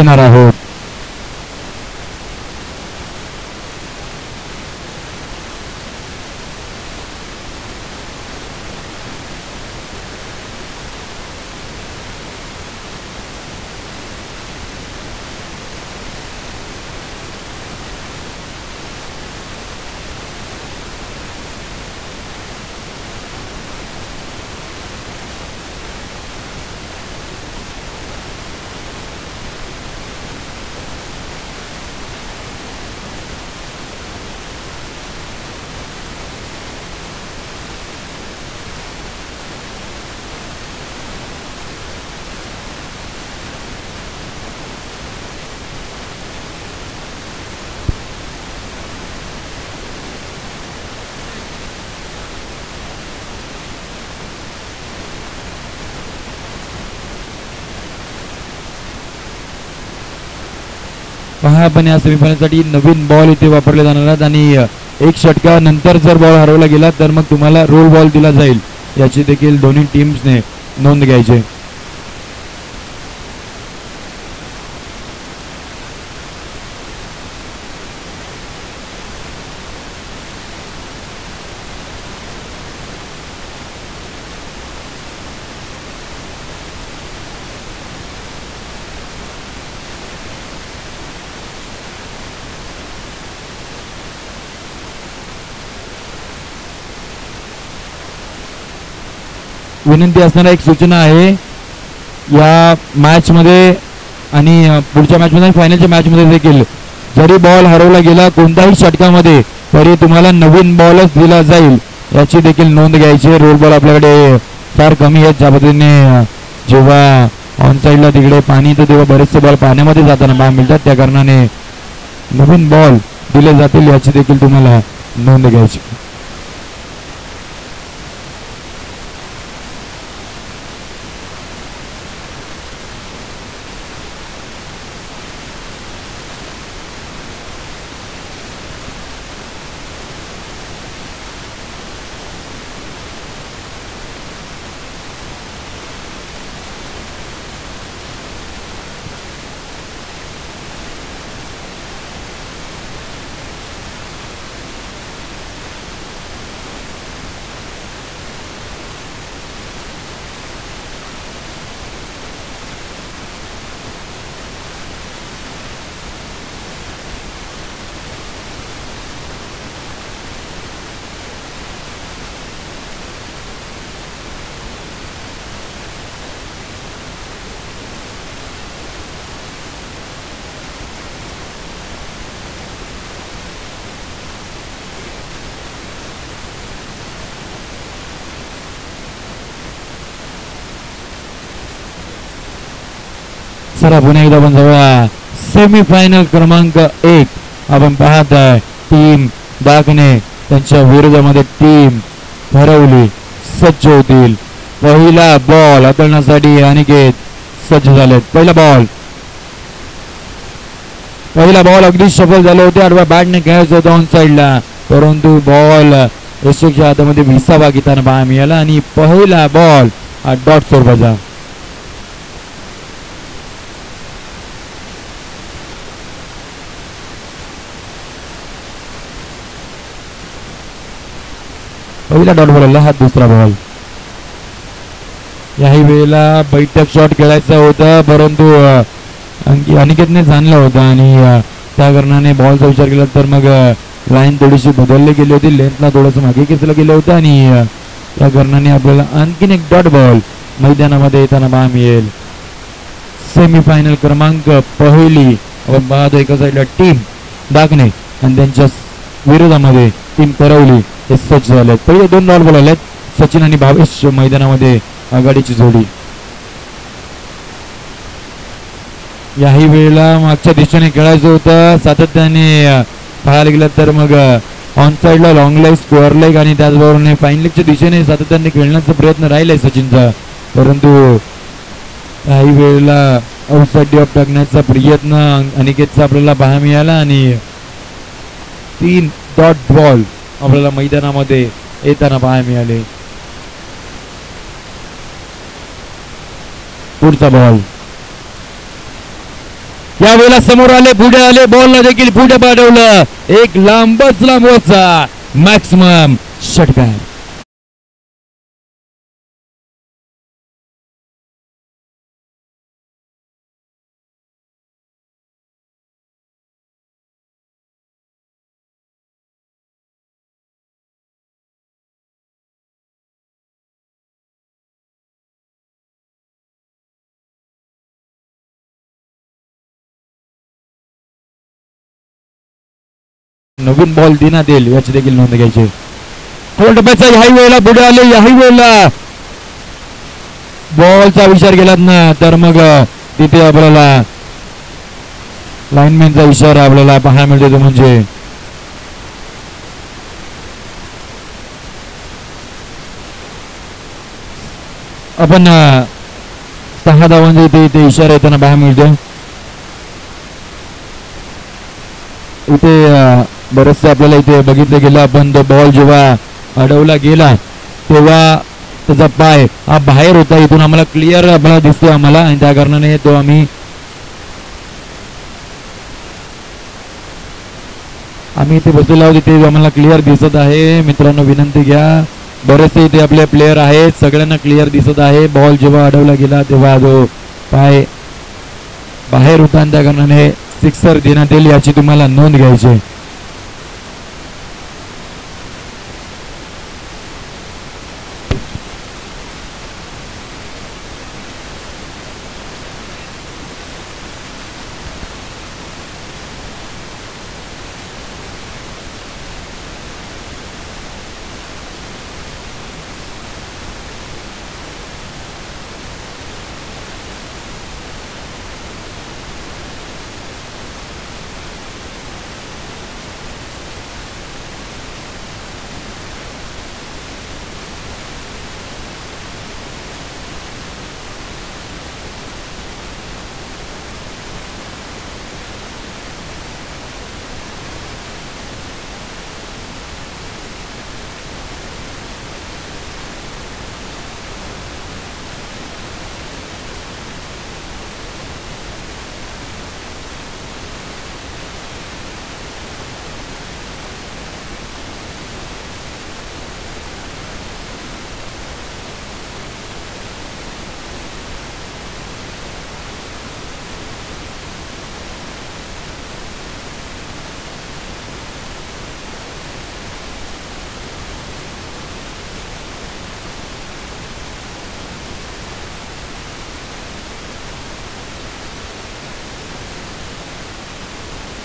आहोत. पहा पण या सेमीफायनलसाठी नवीन बॉल इथे वापरले जाणार आहेत आणि एक षटका नंतर जर बॉल हरवला गेला तर मग तुम्हाला रोल बॉल दिला जाईल. याची देखील दोन्ही टीम्सने नोंद घ्यायची. विनंती असणारा एक सूचना आहे या मॅच मध्ये आणि पुढच्या मॅच मध्ये फायनलच्या मॅच मध्ये देखील जरी बॉल हरवला गेला कोणत्याही षटकामध्ये तरी तुम्हाला नवीन बॉलच दिला जाईल याची देखील नोंद घ्यायची. रोल बॉल आपल्याकडे फार कमी आहेत. ज्या पद्धतीने जेव्हा ऑन साईडला तिकडे पाणी तर तेव्हा बरेचसे बॉल पाण्यामध्ये जाताना पाहायला मिळतात. त्या कारणाने नवीन बॉल दिले जातील याची देखील तुम्हाला नोंद घ्यायची. चला पुन्हा एकदा आपण जाऊया सेमीफायनल क्रमांक 1. आपण पाहत आहे टीम दाखने त्यांच्या विरोधामध्ये टीम भरवली सज्ज होतील. पहिला बॉल हाताळण्यासाठी अनिकेत सज्ज झालेत. पहिला बॉल अगदी सफल झाले होते. आडव्या बॅटने खेळायचं होतं ऑन साईडला परंतु बॉल यशच्या हातामध्ये विसावा घेताना पाहायला मिळाला आणि पहिला बॉल हा डॉट स्वरूपाचा. पहिला डॉट बॉलला हा दुसरा बॉल. याही वेळेला बैठक शॉट खेळायचा होता परंतु अनिकेतने जाणलं होतं आणि त्या कारणाने बॉलचा विचार केला तर मग लाईन थोडीशी बदलली गेली होती. लेंथला थोडंसं मागे खेचलं गेलं होतं आणि त्या कारणाने आपल्याला आणखीन एक डॉट बॉल मैदानामध्ये येताना पाहायला मिळेल. सेमीफायनल क्रमांक पहिली आपण पाहतो एका साईडला टीम दाखने आणि त्यांच्या विरोधामध्ये टीम करवली हे सज्ज झालेत. पहिले 2 डॉट बॉल आलेत. सचिन आणि भावेश मैदानामध्ये आघाडीची जोडी. याही वेळेला मागच्या दिशेने खेळायचं होतं. सातत्याने पाहायला गेलं तर मग ऑन साईडला लॉंग लेग स्क्वेअर लेग आणि त्याचबरोबर फाईन लेगच्या दिशेने सातत्याने खेळण्याचा प्रयत्न राहिलाय सचिनचा परंतु काही वेळेला आउटसाइड डी ऑफ टाकण्याचा प्रयत्न अनिकेतचा आपल्याला पाहायला मिळाला आणि 3 डॉट बॉल आपल्याला मैदानामध्ये येताना पाहायला मिळाले. पुढचा बॉल यावेळेला समोर आले, पुढे आले, बॉलला देखील पुढे पाठवलं. एक लांबच लांबचा मॅक्सिमम षटकार. नवीन बॉल देण्यात येईल याची देखील नोंद घ्यायची. टप्प्याचा याही वेळेला पुढे आले, याही वेळेला बॉलचा विचार केलात ना तर मग तिथे आपल्याला लाईनमॅनचा इशारा आपल्याला पाहायला मिळतो. तो म्हणजे आपण 6 धावांचे इथे इशारा येताना पाहायला मिळतो. इथे बरेचसे आपल्याला इथे बघितलं गेलं. आपण तो बॉल जेव्हा अडवला गेला तेव्हा त्याचा पाय हा बाहेर होता. इथून आम्हाला क्लिअर आपल्याला दिसतोय आम्हाला, आणि त्या कारणाने तो आम्ही इथे बसलेलो आहोत. इथे आम्हाला क्लिअर दिसत आहे. मित्रांनो विनंती घ्या, बरेचसे इथे आपले प्लेयर आहेत, सगळ्यांना क्लिअर दिसत आहे. बॉल जेव्हा अडवला गेला तेव्हा जो पाय बाहेर होता, आणि त्या कारणाने सिक्सर देण्यात येईल याची तुम्हाला नोंद घ्यायची.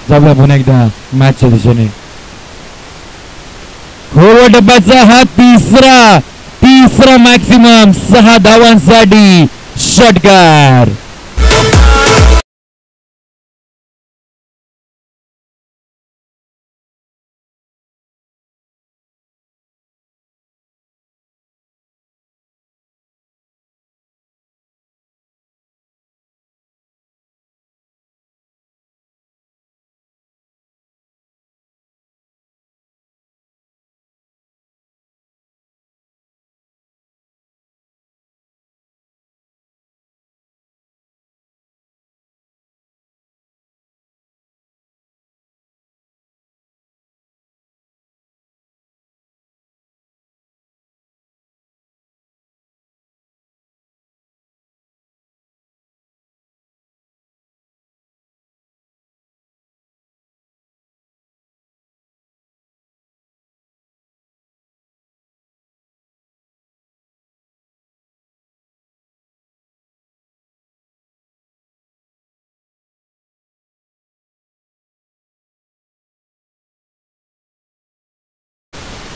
जाऊया पुन्हा एकदा मॅचच्या दिशेने. डब्याचा हा तिसरा मॅक्सिमम 6 धावांसाठी षटकार.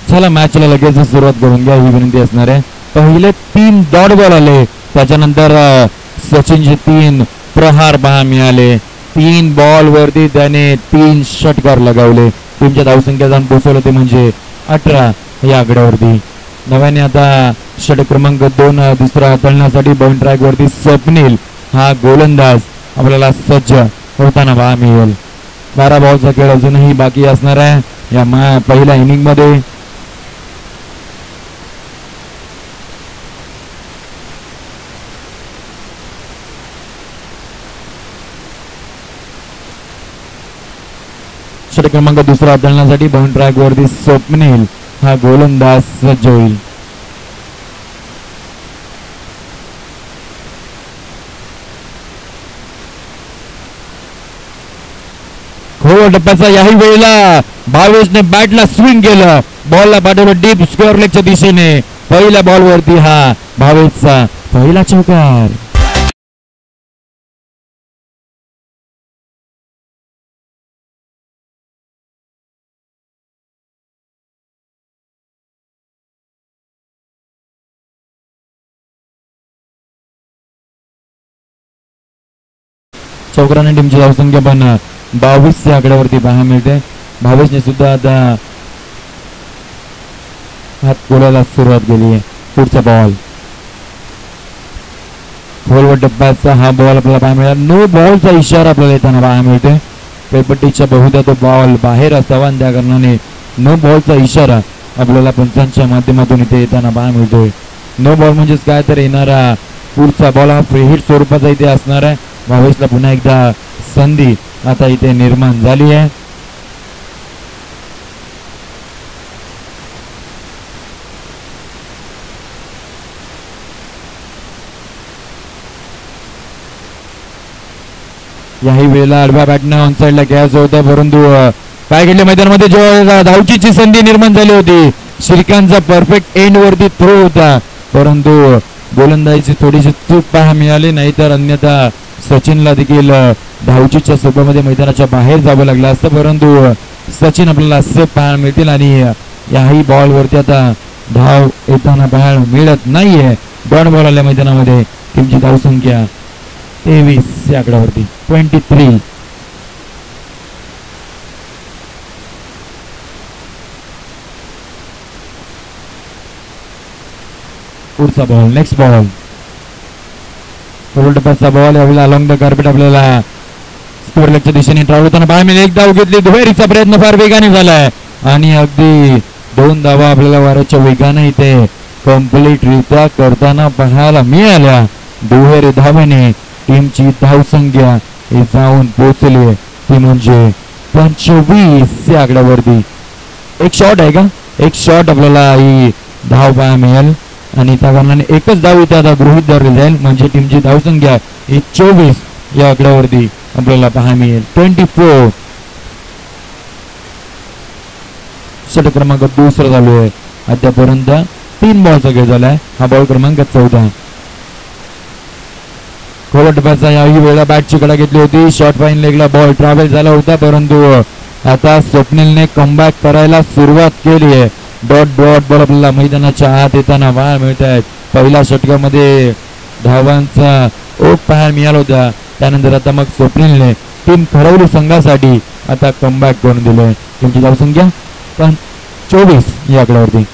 चला मॅचला लगेच सुरुवात करून घ्या ही विनंती असणार आहे. पहिले 3 डॉट बॉल आले, त्याच्यानंतर सचिनचे 3 प्रहार पहा मिळाले. 3 बॉल वरती त्याने 3 षटकार लगावले. टीमच्या धावसंख्या जाऊन पोहोचवलं ते म्हणजे 18 या आकड्यावरती. नव्याने आता षटक क्रमांक 2 दुसरा हाताळण्यासाठी बॉइंट ट्रॅक वरती स्वप्नील हा गोलंदाज आपल्याला सज्ज होताना पहा मिळेल. 12 बॉलचा खेळ अजूनही बाकी असणार आहे या पहिल्या इनिंग मध्ये. षटक क्रमांक दुसरा हाताळण्यासाठी बाउंड ट्रॅक वरती स्वप्नील हा गोलंदाज सज्ज होईल. खोल टप्प्याचा याही वेळेला भावेशने बॅटला स्विंग केलं, बॉलला पाठवलं डीप स्क्वेअर लेगच्या दिशेने. पहिल्या बॉल वरती हा भावेशचा पहिला चौकार. चौकाराने टीमची धावसंख्या पण 22 या आकड्यावरती पाहायला मिळते. भावेशने सुद्धा आता हात बोलायला सुरुवात केली आहे. पुढचा बॉल खोलवर टप्प्याचा हा बॉल आपल्याला पाहायला मिळाला. नो बॉलचा इशारा आपल्याला येताना पाहायला मिळते. पेपट्टीच्या बहुधा तो बॉल बाहेर असावा आणि त्या कारणाने नो बॉलचा इशारा आपल्याला पंचांच्या माध्यमातून इथे येताना पाहायला मिळतोय. नो बॉल म्हणजेच काय तर येणारा पुढचा बॉल हा फ्री हिट स्वरूपाचा इथे असणार आहे. भावेशला पुन्हा एकदा संधी आता इथे निर्माण झाली आहे. याही वेळेला आडव्या बॅटनं ऑन साईडला घ्यायचं होतं, परंतु काय केले मैदानामध्ये जेव्हा धावचीची संधी निर्माण झाली होती, श्रीकांतचा परफेक्ट एंड वरती थ्रो होता, परंतु गोलंदाजीची थोडीशी चूक पाहायला मिळाली. नाहीतर अन्यथा सचिनला देखील धावचीच्या सोबतमध्ये मैदानाच्या बाहेर जावं लागलं असतं, परंतु सचिन आपल्याला सेफ पाहायला मिळतील आणि याही बॉल वरती आता धाव येताना पाहायला मिळत नाहीये. डॉट बॉल आल्या मैदानामध्ये. टीमची धावसंख्या 23 या आकड्यावरती 23. पुढचा बॉल, नेक्स्ट बॉल, टप्प्याचा बॉल यावेळेला अलॉंग द कार्पेट आपल्याला स्कोअर लेगच्या दिशेने ट्रॅव्हल होताना पाहायला मिळेल. एक धाव घेतली, दुहेरीचा प्रयत्न फार वेगाने झालाय आणि अगदी 2 धावा आपल्याला वाऱ्याच्या वेगाने इथे कंप्लीट रित्या करताना पाहायला मिळाल्या. दुहेरी धावेने टीमची धावसंख्या जाऊन पोहोचली ती म्हणजे 25 या आकड्यावरती. एक शॉट आहे का, एक शॉट आपल्याला ही धाव पाहायला मिळेल आणि त्या कारणाने एकच धाव इथे आता गृहीत धरली जाईल म्हणजे टीमची धावसंख्या ही 24 या आकड्यावरती आपल्याला पाहायला मिळेल. 24. षटक क्रमांक दुसरा चालू आहे. अद्यापर्यंत 3 बॉलचा खेळ झालाय. हा बॉल क्रमांक 14. खोल टप्प्याचा याही वेळेला बॅटची कडा घेतली होती. शॉर्ट फाईन लेगला बॉल ट्रॅव्हल झाला होता, परंतु आता स्वप्नीलने कमबॅक करायला सुरुवात केली आहे. डॉट बॉल आपल्याला मैदानाच्या आत येताना पाहायला मिळत आहेत. पहिल्या षटकामध्ये धावांचा ओघ पाहायला मिळाला होता, त्यानंतर आता मग स्वप्नीलने टीम खरवली संघासाठी आता कमबॅक करून दिलोय. तुमची धावसंख्या 24 या आकड्यावरती.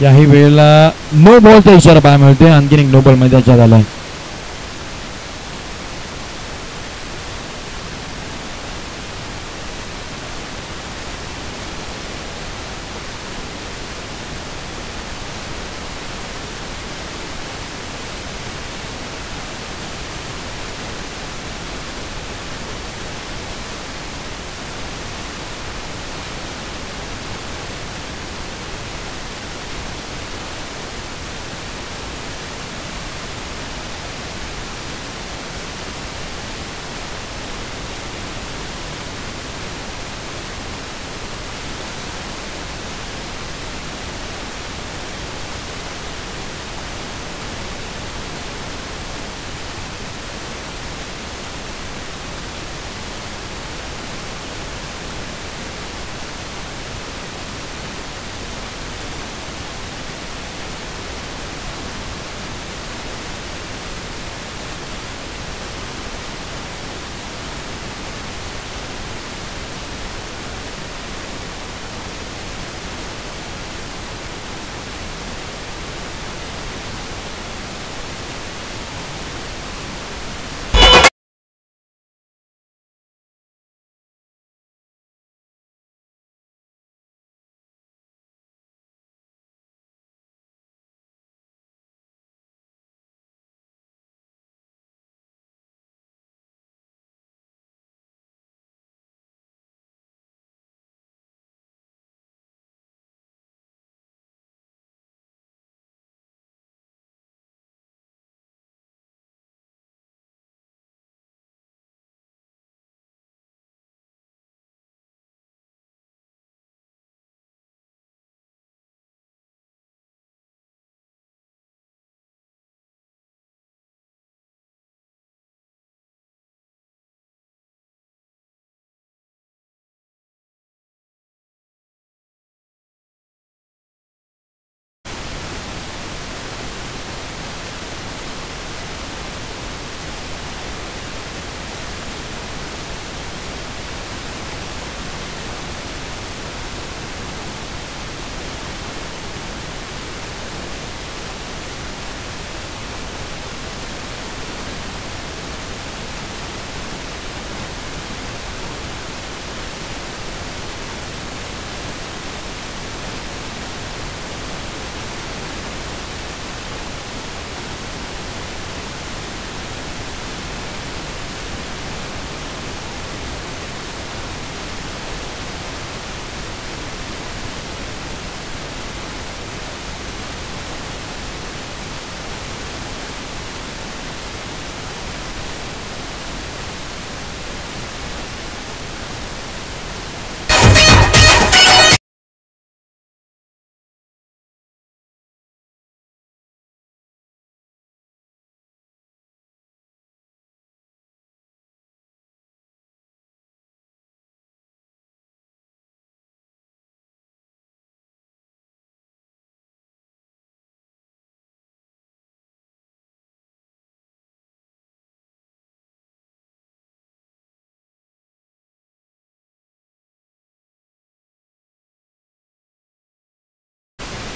याही वेळेला नो बॉलचा इशारा पाहायला मिळतोय. आणखीन एक नो बॉल मैदानात आलाय.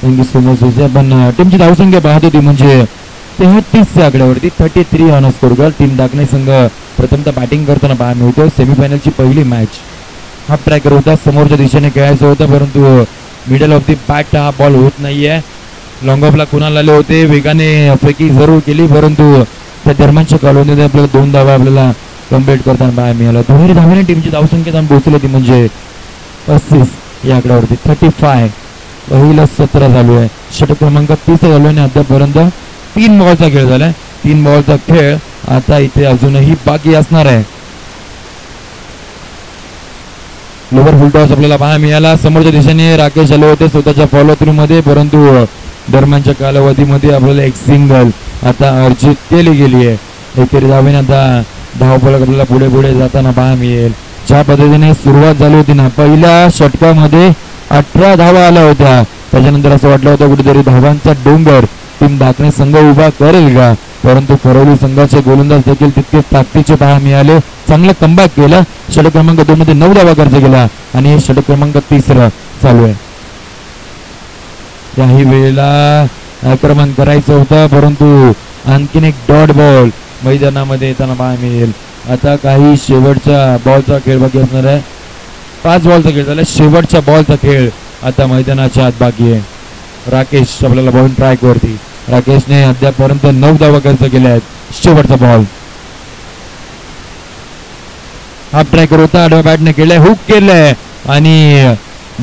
थँक्यू सो मच विजय. पण टीमची धावसंख्या पाहतो ती म्हणजे 33 आकड्यावरती 33 ऑन स्कोर गर्ल. टीम दाखणे संघ प्रथमतः बॅटिंग करताना पाहायला मिळतो. सेमीफायनलची पहिली मॅच. हाफ ट्रॅकर होता, समोरच्या दिशेने खेळायचं होतं परंतु मिडल ऑफ दी बॅट हा बॉल होत नाहीये. लॉंग ऑफला कुणाला आले होते, वेगाने फेकी जरूर केली परंतु त्या दरम्यानच्या कालावधीमध्ये आपल्याला 2 धावा आपल्याला कम्प्लीट करताना पाहायला मिळाला. दुहेरी धावेने टीमची धावसंख्या जाऊन पोहोचली ती म्हणजे 35 या आकड्यावरती 35. पहिला 17 चालू आहे. षटक क्रमांक 30 चालू आहे. अद्यापर्यंत 3 बॉलचा खेळ झालाय. 3 बॉलचा खेळ आता इथे अजूनही बाकी असणार आहे. लोवर फुल टॉस आपल्याला पाहायला मिळाला. समोरच्या दिशेने राकेश आले होते स्वतःच्या फॉलो थ्रू मध्ये परंतु दरम्यानच्या कालावधीमध्ये आपल्याला एक सिंगल आता अर्जित केली गेली आहे. एकेरी धावेने आता धावफलक आपल्याला पुढे पुढे जाताना पाहायला मिळेल. ज्या पद्धतीने सुरुवात झाली होती ना, पहिल्या षटकामध्ये 18 धावा आल्या होत्या. त्याच्यानंतर असं वाटलं होतं कुठेतरी धावांचा डोंगर टीम दाखणे संघ उभा करेल का, परंतु करवली संघाचे गोलंदाज देखील तितके ताकदीचे पाहायला मिळाले. चांगलं कमबॅक केलं. षटक क्रमांक 2 मध्ये 9 धावा खर्च केला आणि हे षटक क्रमांक 30 चालू आहे. त्याही वेळेला आक्रमण करायचं होतं परंतु आणखीन एक डॉट बॉल मैदानामध्ये येताना पाहायला मिळेल. आता काही शेवटच्या बॉलचा खेळ बाकी असणार आहे. 5 बॉलचा खेळ झाला. शेवटच्या बॉलचा खेळ आता मैदानाच्या आत बाकी आहे. राकेश आपल्याला बॉल ट्रॅक वरती. राकेशने अद्यापर्यंत 9 धावा खर्च केल्या आहेत. शेवटचा बॉल हाफ ट्रॅकर होता. आडव्या बॅटने केलंय, हुक केलंय आणि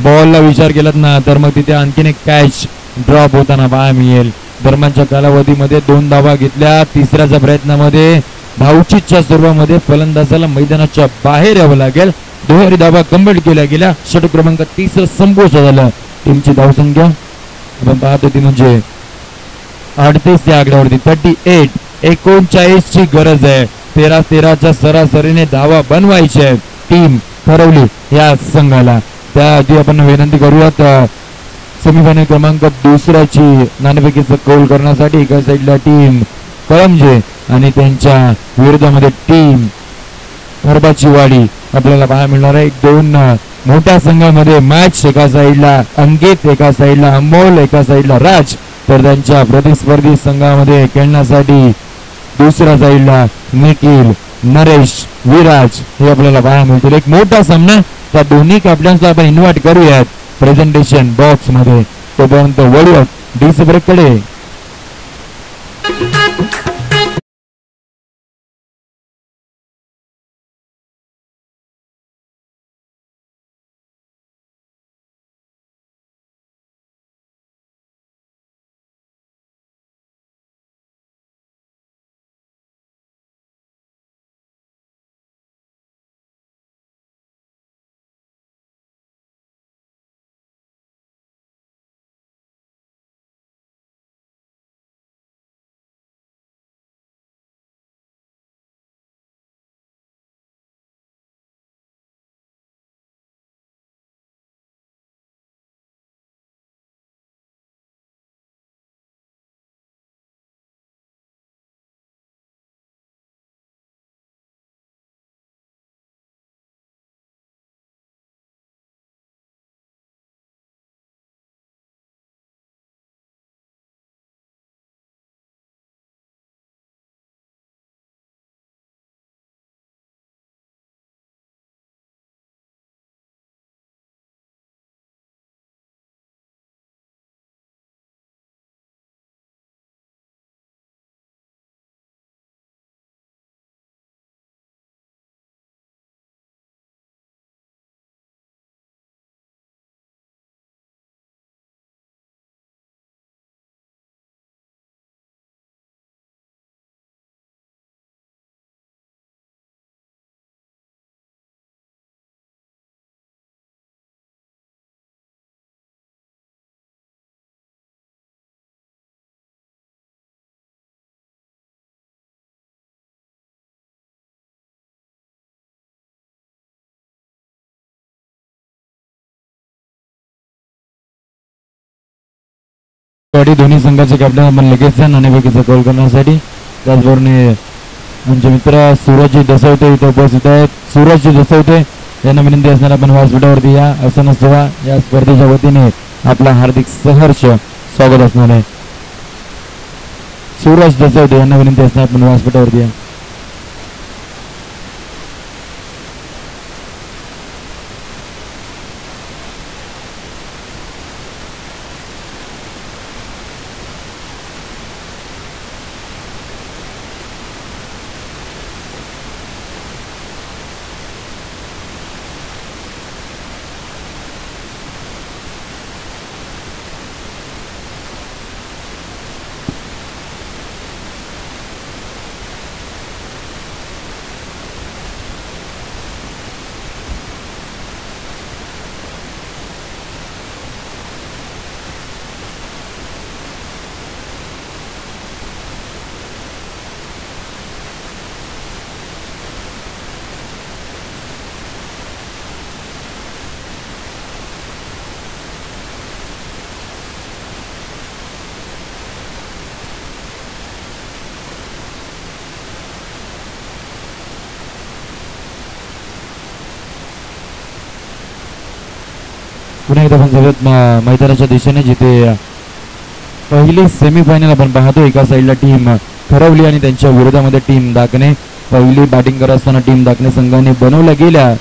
बॉलला विचार केलात ना तर मग तिथे आणखीन एक कॅच ड्रॉप होताना पाहायला मिळेल. दरम्यानच्या कालावधीमध्ये 2 धावा घेतल्या. तिसऱ्याच्या प्रयत्नामध्ये धावचीच्या स्वरूपामध्ये फलंदाजाला मैदानाच्या बाहेर यावं लागेल. दुहेरी धावा कंप्लीट केल्या गेल्या. षटक क्रमांक 30 संपुष्ट झालं. टीमची धावसंख्या आपण पाहतो ती म्हणजे 38 या आकड्यावरती 38. 39 ची गरज आहे. 13-13च्या सरासरीने धावा बनवायचे आहेत टीम ठरवली या संघाला. त्याआधी आपण विनंती करूयात सेमीफायनल क्रमांक 2ची नाणेफेकीचा कौल करण्यासाठी एका साईडला टीम कळमजे आणि त्यांच्या विरोधामध्ये टीम हरबाची वाडी आपल्याला पाहायला मिळणार आहे. 2 मोठ्या संघामध्ये मॅच. एका साईडला अंकित, एका साईडला अमोल, एका साईडला राज. तर त्यांच्या प्रतिस्पर्धी संघामध्ये खेळण्यासाठी दुसऱ्या साईडला निखिल, नरेश, विराज हे आपल्याला पाहायला मिळतील. एक मोठा सामना. त्या दोन्ही कॅप्टन्सला आपण इन्व्हाइट करूयात प्रेझेंटेशन बॉक्स मध्ये. तोपर्यंत वळूयात डीसी ब्रेक कडे. दोन्ही संघाचे कॅप्टन आपण लगेच नाणेफेकीचा कौल करण्यासाठी. त्याचबरोबर आमचे मित्र सूरजजी दसवते इथे उपस्थित आहेत. सूरजजी दसवते यांना विनंती असणार आपण व्यासपीठावरती या. असं नसवा या स्पर्धेच्या वतीने आपला हार्दिक सहर्ष स्वागत असणार आहे. सूरज दसवते यांना विनंती असणार पण व्यासपीठावरती आहे. पुन्हा एकदा आपण जाऊयात मैदानाच्या दिशेने, जिथे पहिली सेमीफायनल आपण पाहतो. एका साईडला टीम खरवली आणि त्यांच्या विरोधामध्ये टीम दाकणे. पहिली बॅटिंग करत असताना टीम दाकणे संघाने बनवल्या गेल्या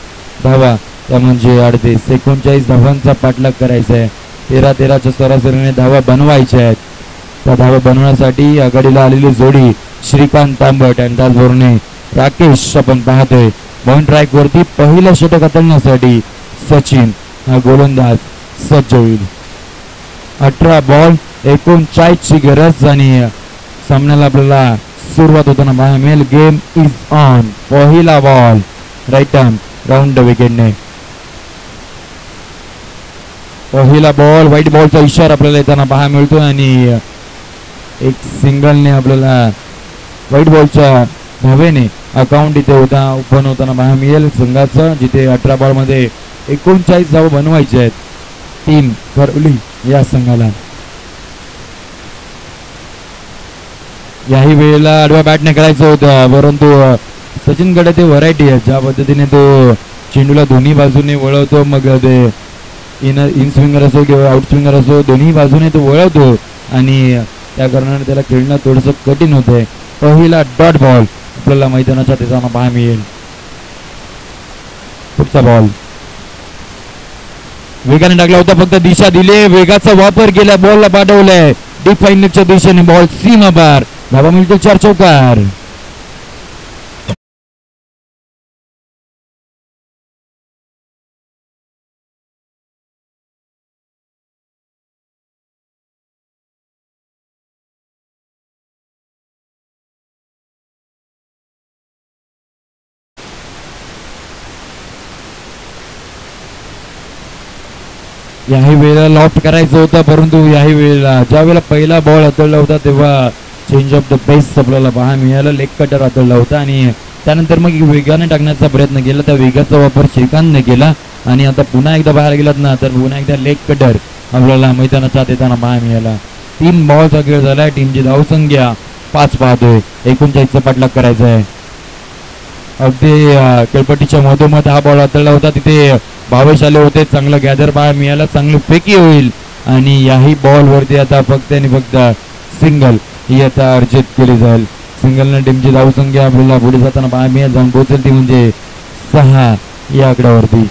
धावा त्या म्हणजे 39 धावांचा पाठलाग करायचा आहे. 13-13च्या सरासरीने धावा बनवायच्या आहेत. त्या धावा बनवण्यासाठी आघाडीला आलेली जोडी श्रीकांत तांबट आणि त्याचबरोबर राकेश आपण पाहतोय. पॉइंट ट्रॅक वरती पहिलं षटक हाताळण्यासाठी सचिन हा गोलंदाज सज्ज होईल. 18 बॉल 39 ची गरज आणि सामन्याला आपल्याला सुरुवात होताना पाहायला मिळेल. Game is on. पहिला ball right arm round the विकेटने. पहिला बॉल व्हाईट बॉलचा इशारा आपल्याला येताना पाहायला मिळतो आणि एक सिंगलने आपल्याला व्हाईट बॉलच्या धावेने अकाउंट इथे ओपन होताना पाहायला मिळेल संघाचं, जिथे 18 बॉल मध्ये 39 धावा बनवायचे आहेत टीम खरवली या संघाला. याही वेळेला आडव्या बॅटने करायचं होतं, परंतु सचिनकडे ते व्हरायटी आहे. ज्या पद्धतीने तो चेंडूला दोन्ही बाजूने वळवतो, मग ते इन स्विंगर असो किंवा आउट स्विंगर असो दोन्ही बाजूने तो वळवतो आणि त्या कारणाने त्याला खेळणं थोडंसं कठीण होतंय. पहिला डॉट बॉल आपल्याला मैदानाच्या देताना पाहायला मिळेल. पुढचा बॉल वेगाने टाकला होता, फक्त दिशा दिली, वेगाचा वापर केला, बॉलला पाठवलाय डीप फाईनच्या दिशेने. बॉल सीमा पार, धावा मिळतो 4 चौकार. याही वेळेला लॉफ्ट करायचं होतं, परंतु याही वेळेला ज्या वेळेला पहिला बॉल हाताळला होता तेव्हा चेंज ऑफ द पेस आपल्याला पाहायला मिळालं. लेग कटर हाताळला होता आणि त्यानंतर मग वेगाने टाकण्याचा प्रयत्न केला. त्या वेगाचा वापर श्रीकांतने केला आणि आता पुन्हा एकदा बाहेर गेलात ना तर पुन्हा एकदा लेग कटर आपल्याला मैदानाच्या येताना पाहायला मिळाला. 3 बॉलचा खेळ झालाय. टीमची धावसंख्या 5 पाहतोय. 39चा पाठलाग करायचा आहे. अगदी खेळपट्टीच्या मधोमध हा बॉल हाताळला होता, तिथे भावेश आले होते. चांगला गॅदर पाहायला मिळाला, चांगली फेकी होईल आणि याही बॉल वरती आता फक्त आणि फक्त सिंगल ही आता अर्जित केली जाईल. सिंगलने टीमची धावसंख्या आपल्याला पुढे जाताना पाहायला मिळेल, जाऊन पोहोचेल ती म्हणजे 6 या आकड्यावरती.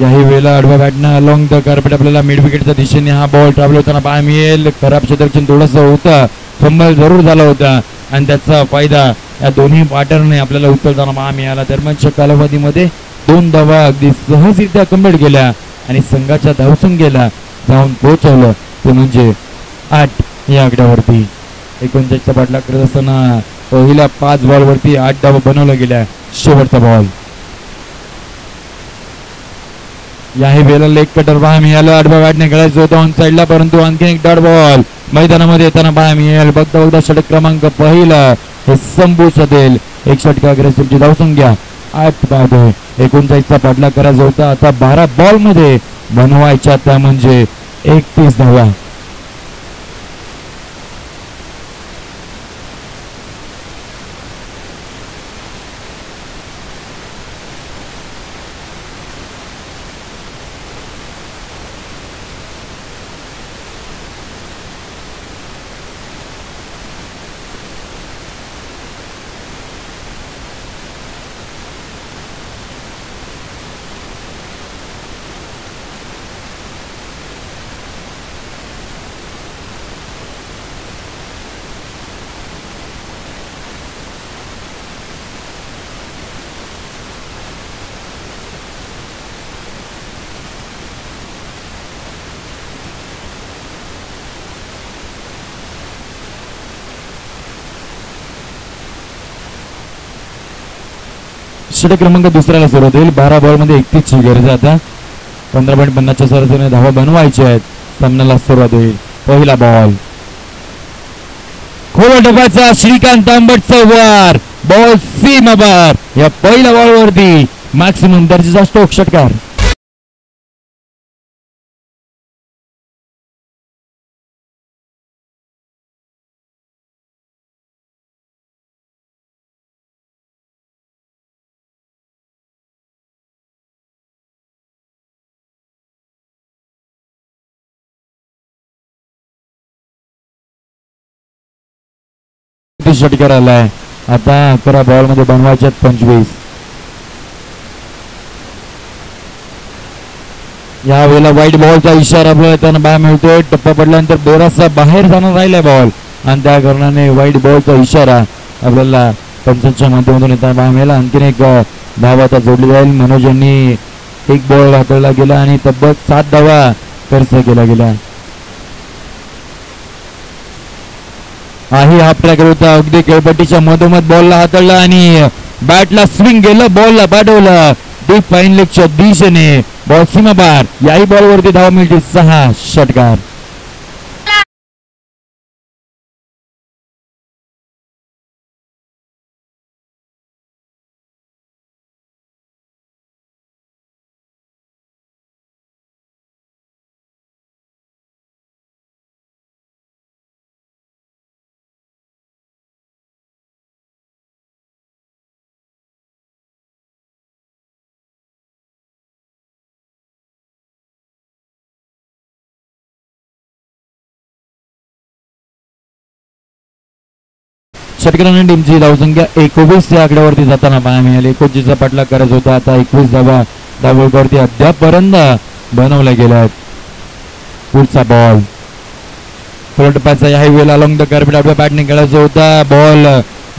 याही वेळेला आडव्या बॅटनं अलॉंग द कार्पेट आपल्याला मिड विकेटच्या दिशेने हा बॉल ट्रॅव्हल होताना पाहायला मिळेल. खराब क्षेत्ररक्षण थोडंसं होतं, फंबल जरूर झाला होता आणि त्याचा फायदा या दोन्ही बॅटरने आपल्याला उचलताना पाहायला मिळाला. दरम्यानच्या कालावधीमध्ये 2 धावा अगदी सहजरित्या कंप्लीट केल्या आणि संघाच्या धावसंख्येला जाऊन पोहोचवलं ते म्हणजे 8 या आकड्यावरती. 39चा पाठलाग करत असताना पहिल्या 5 बॉलवरती 8 धावा बनवल्या गेल्या. शेवटचा बॉल याही वेळेला लेग कटर पाहायला मिळालं. आडव्या बॅटने खेळायचं होतं ऑन साईडला, परंतु आणखी एक डॉट बॉल मैदानामध्ये येताना पाहायला मिळेल. बघता बघता षटक क्रमांक पहिला हे संपू शकेल. 1 षटकाग्रेस तुमची धावसंख्या 8 पाहतोय. 39चा पाठलाग करायचा होता, आता 12 बॉल मध्ये बनवायच्या त्या म्हणजे 31 धावा. षटक क्रमांक दुसऱ्याला सुरुवात होईल. 12 बॉल मध्ये 31 ची गरज आहे. आता 15.50च्या सरासरीने धावा बनवायच्या आहेत. सामन्याला सुरुवात होईल. पहिला बॉल खोल डबाचा श्रीकांत आंबटचा वार, बॉल सीमाबार. या पहिल्या बॉलवरती मॅक्सिमम दर्जाचा स्ट्रोक षटकार. षटकार आलाय. आता 11 बॉल मध्ये बनवायच्यात 25. यावेळेला व्हाईट बॉलचा इशारा आपल्याला त्यांना बाहेर मिळतोय. टप्पा पडल्यानंतर बोरासा बाहेर जाणार राहिलाय बॉल आणि त्या कारणाने व्हाईट बॉलचा इशारा आपल्याला पंचांच्या माध्यमातून येताना बाहेर मिळाला. आणखीन एक धावा आता जोडली जाईल. मनोज यांनी एक बॉल हाताळला गेला आणि तब्बल 7 धावा खर्च केला गेला. हा प्रकार होता. अगदी खेळपट्टीच्या मधोमध बॉलला हाताळला आणि बॅटला स्विंग गेलं. बॉलला पाठवलं डीप फाईन लेगच्या दिशेने. बॉल सीमाबार. याही बॉलवरती धावा मिळते 6. षटकार. षटकाराने टीमची धावसंख्या 21 या आकड्यावरती जाताना पाहायला मिळाली. 21चा पाठलाग करायचा होता. आता 21 धावा धाववरती अद्यापपर्यंत बनवल्या गेल्या आहेत. पुढचा बॉल फ्रंट पॅचचा याही वेळ अलॉंग द कार्पेट आपल्या बॅटने खेळायचा होता. बॉल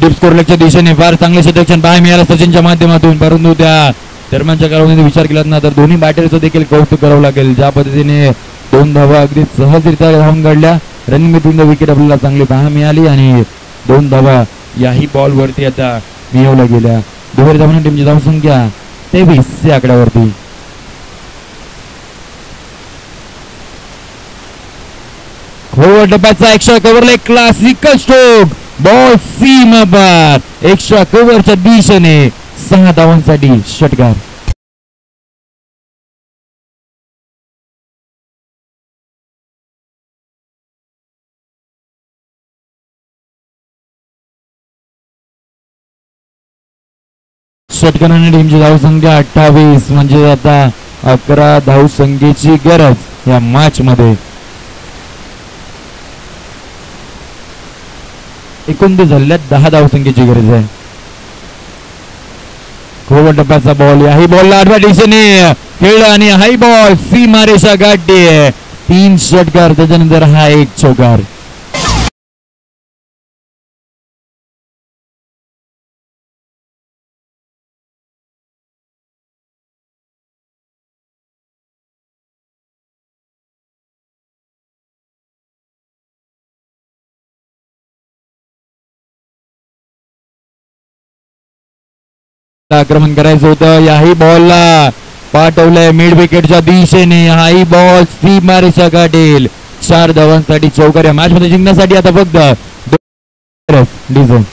डीप स्कोर लेगच्या दिशेने फार चांगले क्षेत्ररक्षण पाहायला मिळालं सचिनच्या माध्यमातून. परंतु त्या दरम्यानच्या कालावधीत विचार केला ना तर दोन्ही बॅटरचं देखील कौतुक करावं लागेल. ज्या पद्धतीने 2 धावा अगदी सहजरित्या धावून काढल्या. रनिंग बिटवीन द विकेट आपल्याला चांगली पाहायला मिळाली आणि 2 धावा याही बॉल वरती आता मिळवल्या गेल्या. दुहेरी धावांनी टीमची धावसंख्या 23 या आकड्यावरती. खोल डब्याचा एक्स्ट्रा कव्हरला एक क्लासिकल स्ट्रोक. बॉल सीमाबार. एक्स्ट्रा कव्हरच्या दिशेने 6 धावांसाठी षटकार. षटकाराने टीमची धावसंख्या 28 म्हणजे आता 11 धावसंख्येची गरज या मॅच मध्ये. 29 झालेल्या 10 धावसंख्येची गरज आहे. खोल डब्याचा बॉल. याही बॉलला आडव्या दिशेने खेळला आणि हाई बॉल सीमारेषा गाठते. 3 षटकार. त्याच्यानंतर हा एक चौकार. आक्रमण करायचं होतं. याही बॉलला पाठवलंय मिड विकेटच्या दिशेने. हाही बॉल सीमारेषा गाठेल. 4 धावांसाठी चौकार. या मॅच मध्ये जिंकण्यासाठी आता फक्त डिझाईन.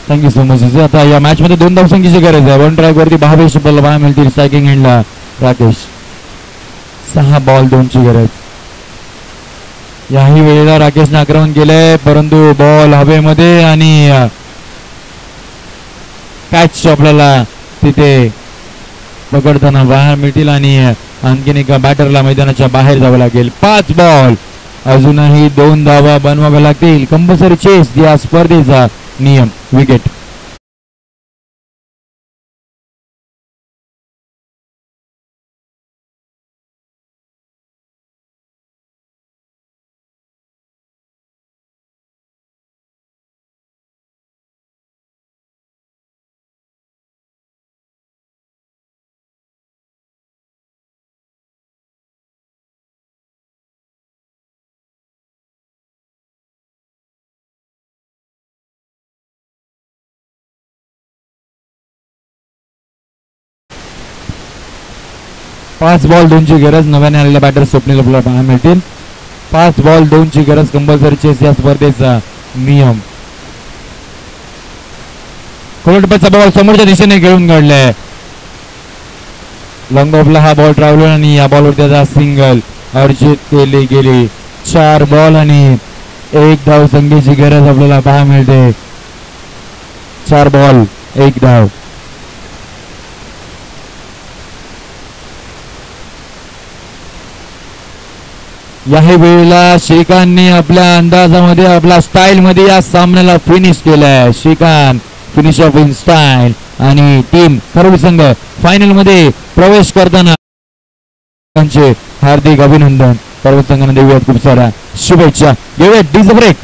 Thank you so much. आता या मॅच मध्ये 2 धावसंख्येची गरज आहे. 1 ट्रॅक वरती भावेश बल्ला मिळतील. स्ट्रायकिंग एंडला राकेश. 6 बॉल 2ची गरज. याही वेळेला राकेशने आक्रमण केलंय, परंतु बॉल हवेमध्ये आणि कॅच आपल्याला तिथे पकडताना बाहेर मिळतील आणि आणखीन एका बॅटरला मैदानाच्या बाहेर जावं लागेल. 5 बॉल, अजूनही 2 धावा बनवाव्या लागतील. कंपल्सरी चेस या स्पर्धेचा नियम. विकेट. पाच बॉल 2ची गरज. नव्याने आलेल्या बॅटर स्वप्नील आपल्याला पाहायला मिळतील. 5 बॉल 2ची गरज. कंपल्सरी चेस या स्पर्धेचा नियम. कोलटपचा बॉल समोरच्या दिशेने खेळून काढलाय. लॉंग ऑफला हा बॉल ट्रॅव्हलर आणि या बॉलवर त्याचा सिंगल अर्जित केली गेली. 4 बॉल आणि 1 धाव संख्येची गरज आपल्याला पाहायला मिळते. 4 बॉल 1 धाव. याही वेळेला श्रीकांतने आपल्या अंदाजामध्ये आपल्या स्टाईल मध्ये या सामन्याला फिनिश केलाय. Srikanth finish off in style आणि टीम खरोडी संघ फायनल मध्ये प्रवेश करताना हार्दिक अभिनंदन. खरोडी संघाने देऊयात खूप साऱ्या शुभेच्छा. घेऊयात डीजे ब्रेक.